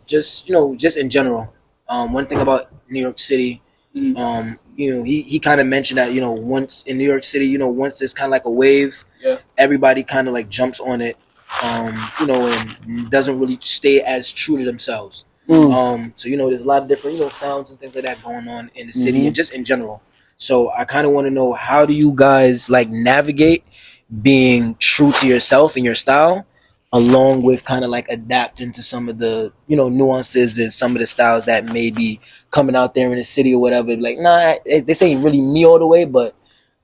just you know, just in general. One thing about New York City, you know, he kind of mentioned that, you know, once in New York City, you know, once there's kind of like a wave, everybody kind of like jumps on it, you know, and doesn't really stay as true to themselves. So, you know, there's a lot of different, you know, sounds and things like that going on in the city and just in general. So I kind of want to know, how do you guys like navigate being true to yourself and your style, along with kind of like adapting to some of the, you know, nuances and some of the styles that may be coming out there in the city or whatever? Like, nah, this ain't really me all the way, but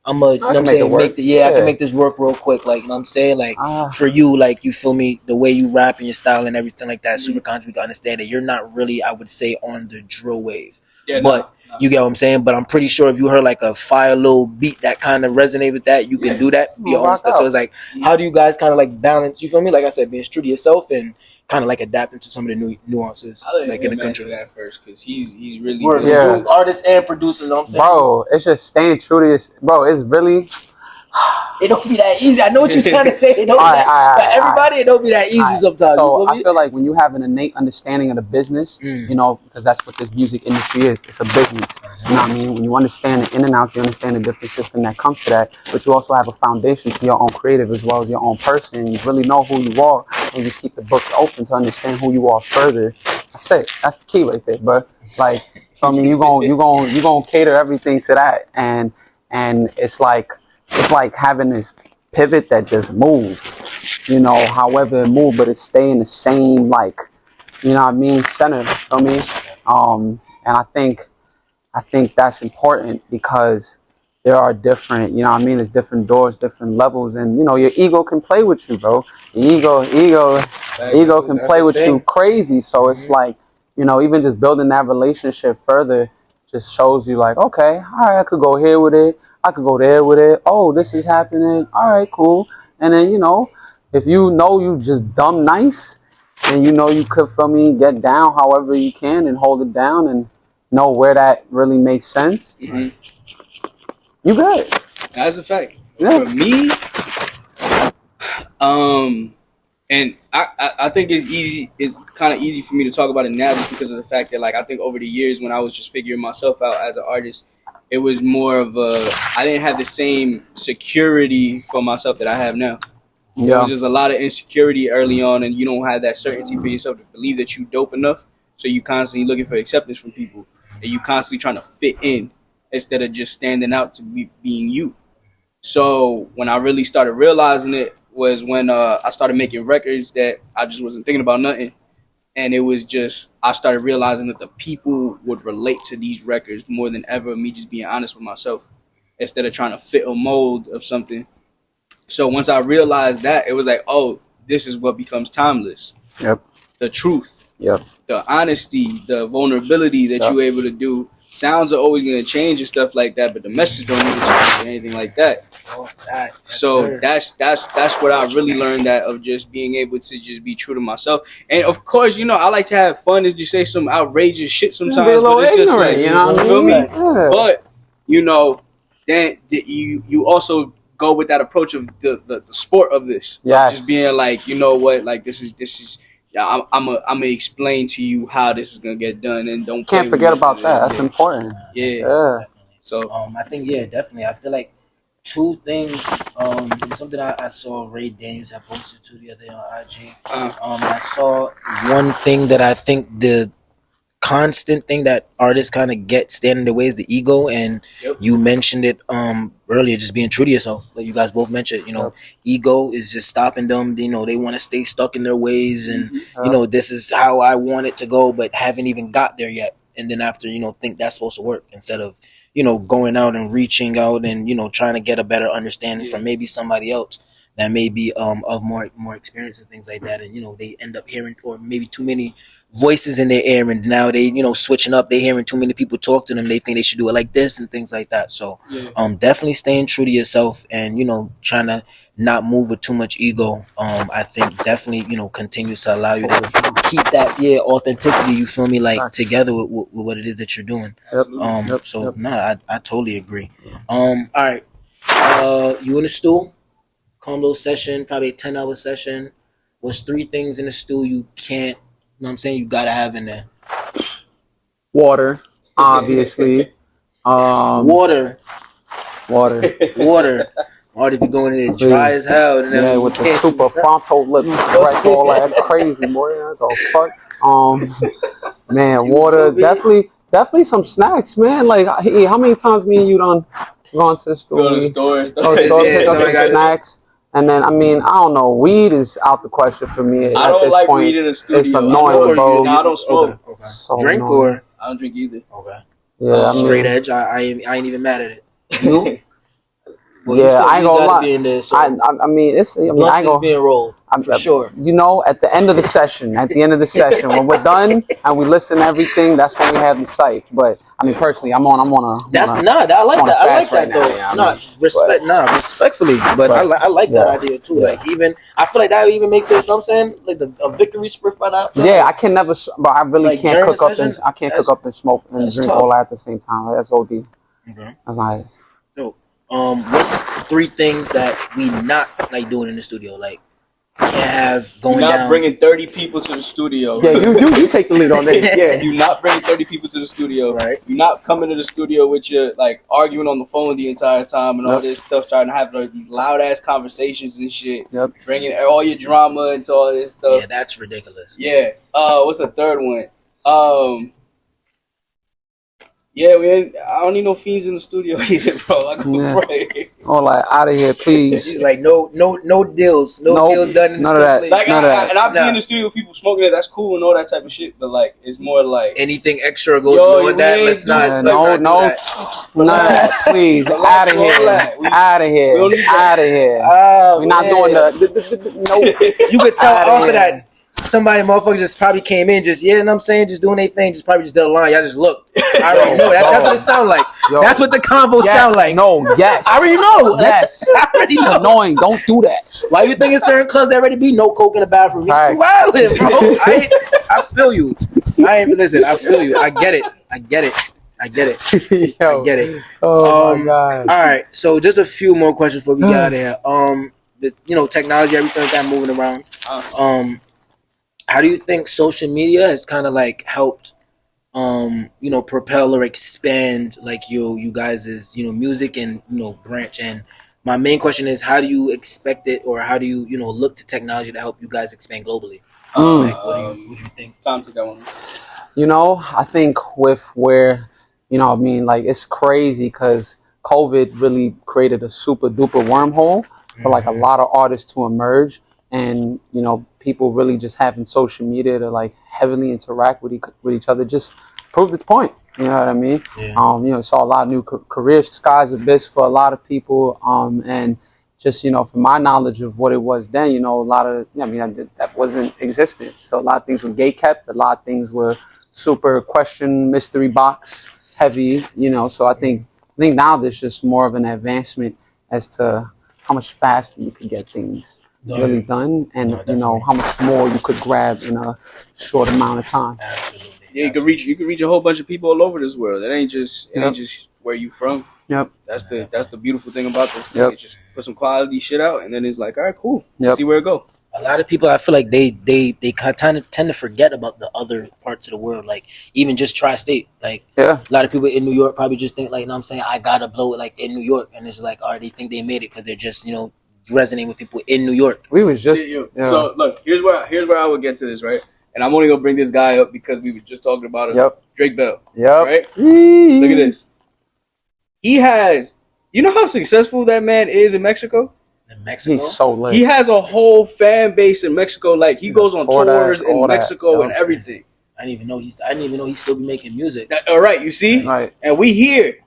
I'm a, you know what I'm saying, I can make this work real quick. Like, you know what I'm saying? Like, for you, like, you feel me, the way you rap and your style and everything like that, super conscious, we can understand that you're not really, I would say, on the drill wave. Yeah, but You get what I'm saying? But I'm pretty sure if you heard like a fire little beat that kind of resonate with that, you can do that. Be your own stuff. So it's like, how do you guys kind of like balance? You feel me? Like I said, being true to yourself and kind of like adapting to some of the new nuances, like in the country. That first because he's really artist and producer. You know what I'm saying, bro? It's just staying true to your, bro. It's really. It don't be that easy. I know what you're trying to say. It don't for everybody, it don't be that easy sometimes. So I feel like when you have an innate understanding of the business, you know, because that's what this music industry is. It's a business. You know what I mean? When you understand the in and outs, you understand the different system that comes to that. But you also have a foundation to your own creative as well as your own person. You really know who you are, and you keep the books open to understand who you are further. That's it. That's the key right there. But like, I mean, you gonna cater everything to that, and it's like having this pivot that just moves, you know, however it moves, but it's staying the same, like, you know what I mean, center, you know what I mean? And I think that's important because there are different, you know what I mean, there's different doors, different levels, and, you know, your ego can play with you, bro. Your ego can play with you crazy, so it's like, you know, even just building that relationship further just shows you like, okay, all right, I could go here with it. I could go there with it. Oh, this is happening. All right, cool. And then, you know, if you know you just dumb nice and you know you could, for me, get down however you can and hold it down and know where that really makes sense, you good. That's a fact. Yeah. For me, and I think it's kind of easy for me to talk about it now just because of the fact that, like, I think over the years when I was just figuring myself out as an artist, it was more of I didn't have the same security for myself that I have now. Yeah. There was just a lot of insecurity early on, and you don't have that certainty for yourself to believe that you're dope enough. So you constantly looking for acceptance from people, and you constantly trying to fit in instead of just standing out to being you. So when I really started realizing it was when I started making records that I just wasn't thinking about nothing. And it was just, I started realizing that the people would relate to these records more than ever, me just being honest with myself instead of trying to fit a mold of something. So once I realized that, it was like, oh, this is what becomes timeless. Yep. The truth. Yep. The honesty, the vulnerability that you're able to do. Sounds are always going to change and stuff like that, but the message don't need to change or anything like that. So that's what I really learned that of just being able to just be true to myself. And of course, you know, I like to have fun and just say some outrageous shit sometimes, but it's just like, you know, feel me? Yeah. But you know, then you also go with that approach of the sport of this. Yeah. Just being like, you know what, like this is. Yeah, I'm gonna explain to you how this is gonna get done, and can't forget about that. That's important. Yeah. So I think definitely. I feel like two things. Something I saw Ray Daniels had posted to the other day on IG. I saw one thing that I think the constant thing that artists kind of get stand in the way is the ego, and you mentioned it earlier, just being true to yourself, like you guys both mentioned, you know, ego is just stopping them. You know, they want to stay stuck in their ways, and you know, this is how I want it to go, but haven't even got there yet, and then after, you know, think that's supposed to work instead of, you know, going out and reaching out and, you know, trying to get a better understanding from maybe somebody else that may be of more experience and things like that, and you know, they end up hearing or maybe too many voices in their ear, and now they, you know, switching up, they hearing too many people talk to them, they think they should do it like this and things like that. So definitely staying true to yourself and, you know, trying to not move with too much ego, I think definitely, you know, continues to allow you to keep that authenticity, you feel me, like together with what it is that you're doing. I totally agree. All right, you in the stool, calm little session, probably a 10-hour session. What's 3 things in the stool you can't, you know what I'm saying, you gotta have in there? Water, obviously. Water. Already be going in there dry as hell. Yeah, with the super frontal lip stretch, all that crazy, boy. The fuck. Man, water. Definitely some snacks, man. Like, how many times me and you done gone to the store? Go to the stores. Pick up some snacks. And then, I mean, I don't know. Weed is out the question for me. I don't like weed in the studio. It's annoying, bro. I don't smoke. Okay. So drink annoying. Or I don't drink either. Okay. Yeah, straight edge. I ain't even mad at it. You? Well, yeah, I ain't gonna lie. I mean, it's. I mean, I ain't gonna being rolled. For sure. You know, at the end of the session, when we're done and we listen to everything, that's when we have the psych. But I mean, personally, I like that. I like that right though. now, Respectfully, but I like that idea too. Yeah. Like even I feel like that even makes it. You know what I'm saying, like a victory spriff by that. Yeah, I can never, but I really Like, can't during cook the up. session, I can't cook up and smoke and drink tough. all that at the same time. Like, that's OD. Okay. That's not. So, what's 3 things that we not like doing in the studio? Like, can't have going You're not down. bringing 30 people to the studio. Yeah, you take the lead on this. Yeah, You're not bringing 30 people to the studio. Right. You're not coming to the studio with your like arguing on the phone the entire time and all this stuff, trying to have like, these loud ass conversations and shit. Yep. Bringing all your drama into all this stuff. Yeah, that's ridiculous. Yeah. What's the third one? Yeah, I don't need no fiends in the studio either, bro. I go pray. Oh, like out of here, please. He's like, no deals, no deals done in the none of that. studio. Like, I be in the studio with people smoking it. That's cool and all that type of shit. But like, it's more like anything extra goes on that. Let's not. No, please, out of here, out of here. We're not doing the. You could tell off of that. Somebody, motherfuckers, just probably came in, just you know what I'm saying, just doing their thing, just probably just did a line. Y'all just looked. I already know that's what it sound like. That's what the convo sound like. No, yes, I already know. Yes, I already know. Annoying. Don't do that. Why you think in certain clubs there already be no coke in the bathroom? Right. You wildin', bro. I feel you. Listen. I feel you. I get it. Yo. I get it. Oh my god. All right. So just a few more questions before we get out of here. Technology, everything like that moving around. How do you think social media has kind of like helped, propel or expand like you guys' music and branch? And my main question is, how do you expect it, or how do you look to technology to help you guys expand globally? Like, what do you think? Tom, take that one. I think with where, like it's crazy because COVID really created a super duper wormhole for like a lot of artists to emerge. And, people really just having social media to like heavily interact with each other just proved its point. You know what I mean? Yeah. Saw a lot of new career skies abyss for a lot of people. And just, from my knowledge of what it was then, a lot of, that wasn't existent. So a lot of things were gate kept. A lot of things were super question mystery box heavy, So I think now there's just more of an advancement as to how much faster you could get things really done, and how much more you could grab in a short amount of time. Absolutely. Yeah, you can reach a whole bunch of people all over this world. It ain't just where you from. Yep. That's the beautiful thing about this thing. Yep. It just put some quality shit out, and then it's like, all right, cool. Yep. See where it go. A lot of people, I feel like they kind of tend to forget about the other parts of the world, like even just tri-state. Like a lot of people in New York probably just think like, you know what I'm saying, I gotta blow it like in New York, and it's like, all right, they think they made it because they're just resonate with people in New York. We was just So look, here's where I would get to this, right? And I'm only gonna bring this guy up because we were just talking about him. Drake Bell. Right? Look at this. He has, how successful that man is in Mexico? In Mexico, he's so lit. He has a whole fan base in Mexico. Like he goes on tours in Mexico and everything. I didn't even know he still be making music. All right, you see? Right. And we here.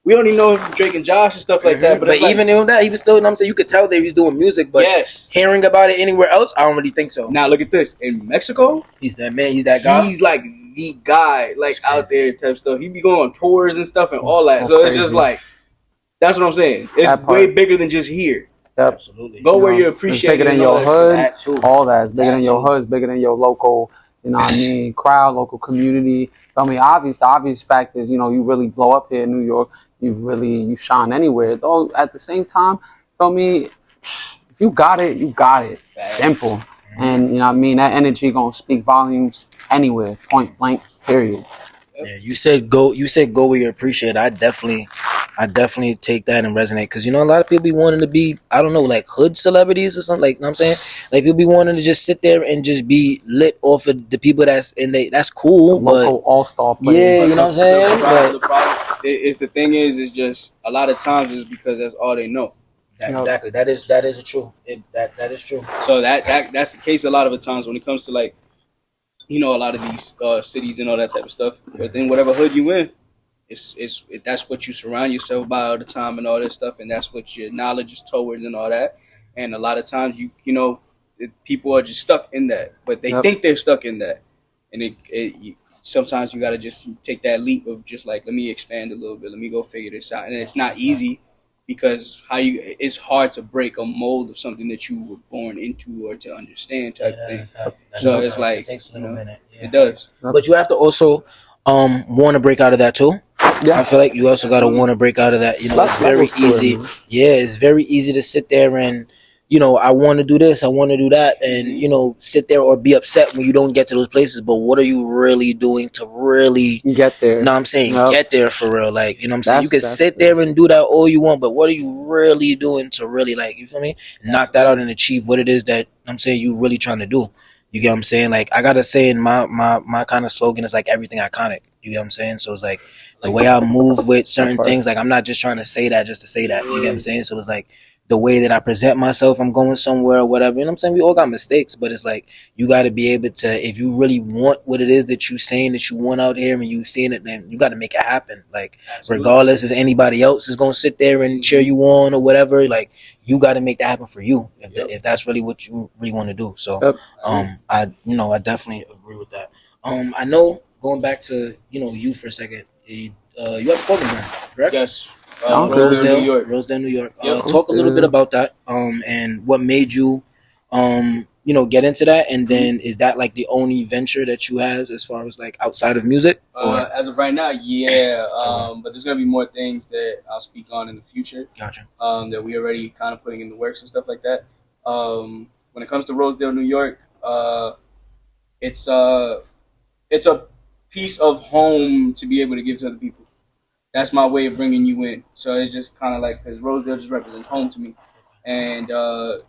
We only know him from Drake and Josh and stuff like that. But even in that, he was still, I'm saying, you could tell that he was doing music, but hearing about it anywhere else, I don't really think so. Now look at this. In Mexico, he's that man, he's that guy. He's like the guy, like out there type stuff. He be going on tours and stuff and all that. So it's just like, that's what I'm saying. It's way bigger than just here. Yep. Absolutely. Go where you appreciate it. It's bigger than your hood. All that. It's bigger than your hood. It's bigger than your local, crowd, local community. I mean, the obvious fact is, you really blow up here in New York. You shine anywhere. Though at the same time, feel me, if you got it, you got it. Simple. And that energy gonna speak volumes anywhere. Point blank, period. Yeah, you said go where you appreciate it. I definitely take that and resonate, because a lot of people be wanting to be, I don't know, like hood celebrities or something, like, you know what I'm saying, like people be wanting to just sit there and just be lit off of the people that's cool, local all-star players. Yeah, you know what I'm saying. The problem is the thing is just a lot of times it's because that's all they know. Exactly. That is true. That is true. So that's the case a lot of the times when it comes to like, a lot of these cities and all that type of stuff. But then whatever hood you in, it's that's what you surround yourself by all the time and all this stuff, and that's what your knowledge is towards and all that. And a lot of times you people are just stuck in that, but they think they're stuck in that, and sometimes you got to just take that leap of just like, let me expand a little bit, let me go figure this out, and it's not easy because it's hard to break a mold of something that you were born into or to understand type thing. So it's like, it takes a little minute. Yeah. It does, but you have to also want to break out of that too. Yeah. I feel like you also got to want to break out of that. You know, it's very easy. Yeah, it's very easy to sit there and, you know, I want to do this, I want to do that, and, you know, sit there or be upset when you don't get to those places. But what are you really doing to really get there? You know what I'm saying? Get there for real. Like, you know what I'm saying? You can sit there and do that all you want, but what are you really doing to really, like, you feel me? Knock that out and achieve what it is that I'm saying you really trying to do. You get what I'm saying? Like, I gotta say, in my kind of slogan is like everything iconic. You get what I'm saying? So it's like the way I move with certain things. Like, I'm not just trying to say that just to say that. You get what I'm saying? So it's like the way that I present myself, I'm going somewhere or whatever. You know what I'm saying? We all got mistakes, but it's like you got to be able to, if you really want what it is that you saying that you want out here and you seeing it, then you got to make it happen. Like, regardless if anybody else is going to sit there and cheer you on or whatever, like, you got to make that happen for you if that's really what you really want to do. So, I definitely agree with that. I know, going back to, you for a second, you have a clothing brand, correct? Yes. Rosedale, New York. Talk a little bit about that, and what made you, get into that, and then is that like the only venture that you has as far as like outside of music? As of right now, yeah. But there's gonna be more things that I'll speak on in the future. Gotcha. That we already kind of putting in the works and stuff like that. When it comes to Rosedale, New York, it's a piece of home to be able to give to other people. That's my way of bringing you in. So it's just kind of like, because Rosedale just represents home to me. And, I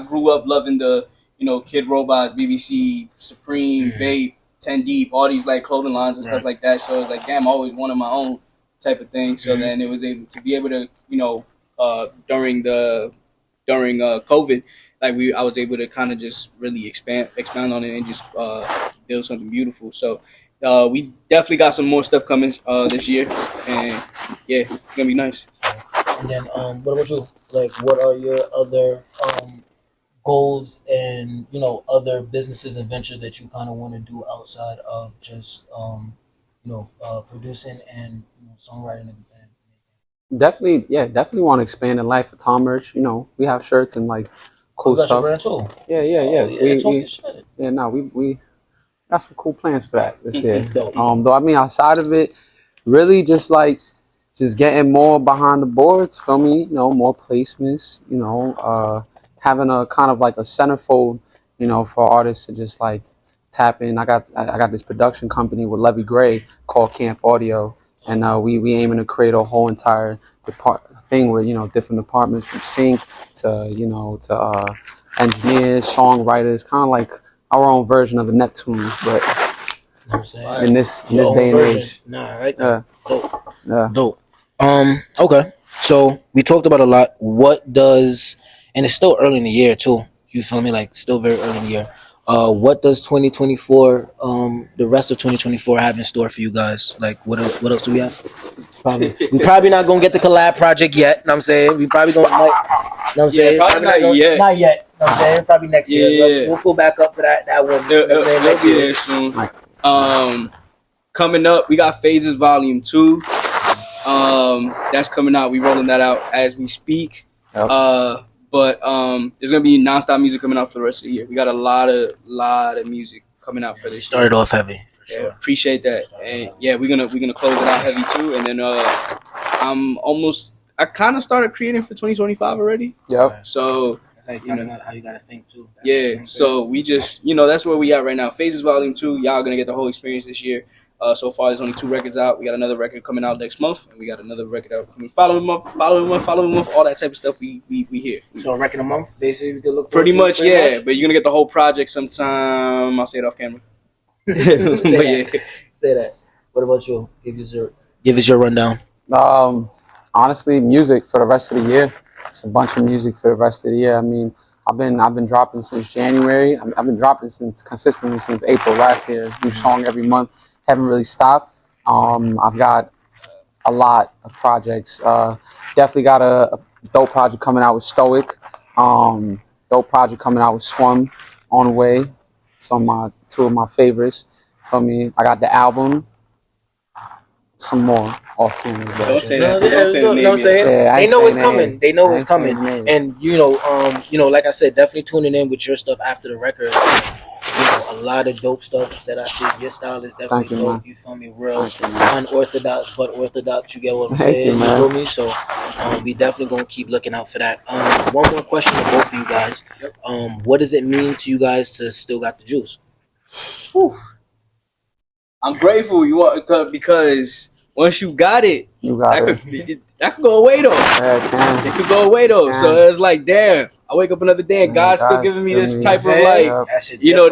grew up loving the, Kid Robots, BBC, Supreme, Bape, 10 Deep, all these like clothing lines and stuff like that. So it's like, damn, I always wanted my own type of thing. So then it was able to be able to, during COVID, I was able to kind of just really expand on it and just build something beautiful. So we definitely got some more stuff coming this year, and yeah, it's gonna be nice. And then, what about you? Like, what are your other goals and other businesses and ventures that you kind of want to do outside of just producing and songwriting and Definitely want to expand in life for Tom merch. We have shirts and like cool stuff. Brand too. Yeah. We got some cool plans for that this year. Though I mean, outside of it, really just getting more behind the boards. Feel me? More placements. Having a kind of like a centerfold. For artists to just like tap in. I got this production company with Levy Gray called Camp Audio, and we aiming to create a whole entire thing where different departments from sync to engineers, songwriters, kind of like our own version of the Neptunes, but in this day and age. Dope. Okay. So we talked about a lot. What does, and it's still early in the year too. You feel me? Like, still very early in the year. What does 2024, the rest of 2024 have in store for you guys? Like, what else do we have? We probably not gonna get the collab project yet. Know what I'm saying? We probably gonna, know what I'm saying? Probably not yet. Not yet. Know what I'm saying? Probably next year. Yeah. We'll pull back up for that one. It'll be there soon. Coming up, we got Phases Volume 2. That's coming out. We rolling that out as we speak. Yep. But there's gonna be nonstop music coming out for the rest of the year. We got a lot of kind coming out for this. Started off heavy for sure. Yeah, appreciate that, and yeah, we're gonna close it out heavy too. And then I kind of started creating for 2025 already. Yep. So how you gotta think too. So we just that's where we at right now. Phases Volume 2. Y'all gonna get the whole experience this year. So far, there's only 2 records out. We got another record coming out next month, and we got another record out coming following month, all that type of stuff we hear. So a record a month, basically, we could look pretty much, yeah. But you're gonna get the whole project sometime. I'll say it off camera. Say that. What about you? Give us your rundown. Honestly, music for the rest of the year. It's a bunch of music for the rest of the year. I mean, I've been dropping since January. I've been dropping consistently since April last year. New song every month. Haven't really stopped. I've got a lot of projects. Definitely got a dope project coming out with Stoic. Dope project coming out with Swum on the way. Two of my favorites. Feel me? I got the album. Some more off camera. Don't say No, that. Don't say the you know name what I'm saying? Yeah, I They ain't know it's saying coming. names. They know I it's ain't saying coming. names. And like I said, definitely tuning in with your stuff after the record. A lot of dope stuff that I see. Your style is definitely Thank you, dope. man. You feel me? Real Thank you, man. unorthodox, but orthodox. You get what I'm Thank you, saying? You man. feel me? So, we definitely gonna keep looking out for that. One more question to both of you guys. What does it mean to you guys to still got the juice? Whew. I'm grateful because once you got it, You got that could go away though. Yeah, it can. It could go away though. So it's like, damn, I wake up another day and God's still giving me this type of like,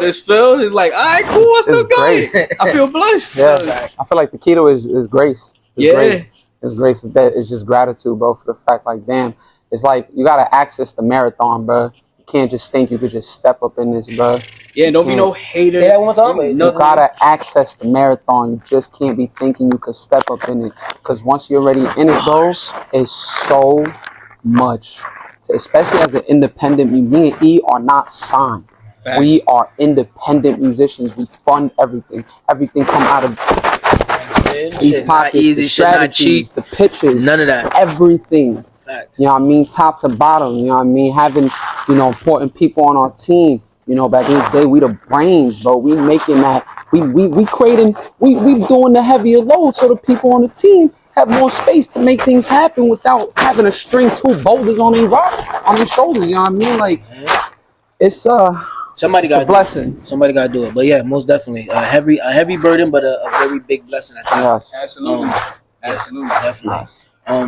this feel. It's like, all right, cool, I still got it. I feel blessed. Yeah, So, I feel like the key to it is grace. Yeah. It's grace. It's just gratitude, bro, for the fact, like, damn, it's like you gotta access the marathon, bro. You can't just think you could just step up in this, bro. Yeah, don't be no hater. Say that one more time. You gotta access the marathon. You just can't be thinking you could step up in it. Because once you're already in it, bro, it's so much. Especially as an independent, me and E are not signed. Facts. We are independent musicians. We fund everything. Everything come out of these pockets. Easy, the shit not cheap. the pitches, None of that. everything. Facts. You know what I mean? Top to bottom. You know what I mean? Having, important people on our team. Back in the day, we the brains, bro. We making that. We creating. We doing the heavier load so the people on the team have more space to make things happen without having to string two boulders on their shoulders. You know what I mean? Like, it's Somebody it's a blessing. Somebody got to do it. But yeah, most definitely a heavy burden, but a very big blessing. I think. Yes. Absolutely. Absolutely. Definitely. Yes.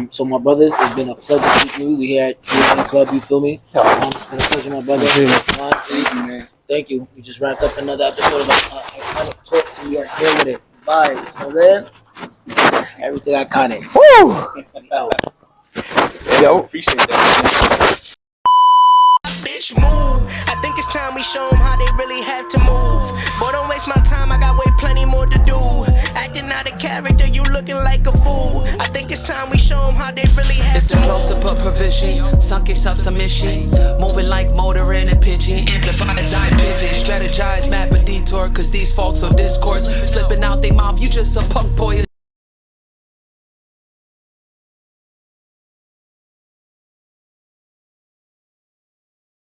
So my brothers, it's been a pleasure meeting you. We here at the club. You feel me? It's been a pleasure, my brother. Thank you, man. Thank you. We just wrapped up another episode of Iconic Talks, and we are here with it. Vibes. So then, everything iconic. Woo! Yo. Appreciate that. Bitch, move. I think it's time we show them how they really have to move. Boy, don't waste my time, I got way plenty more to do. Acting out of character, you looking like a fool. I think it's time we show them how they really have to move. It's a close-up of provision, sunk it's of submission. Moving like motor in a pigeon. Amplify time pivot, strategize, map a detour. Cause these folks on discourse slipping out they mouth, you just a punk boy.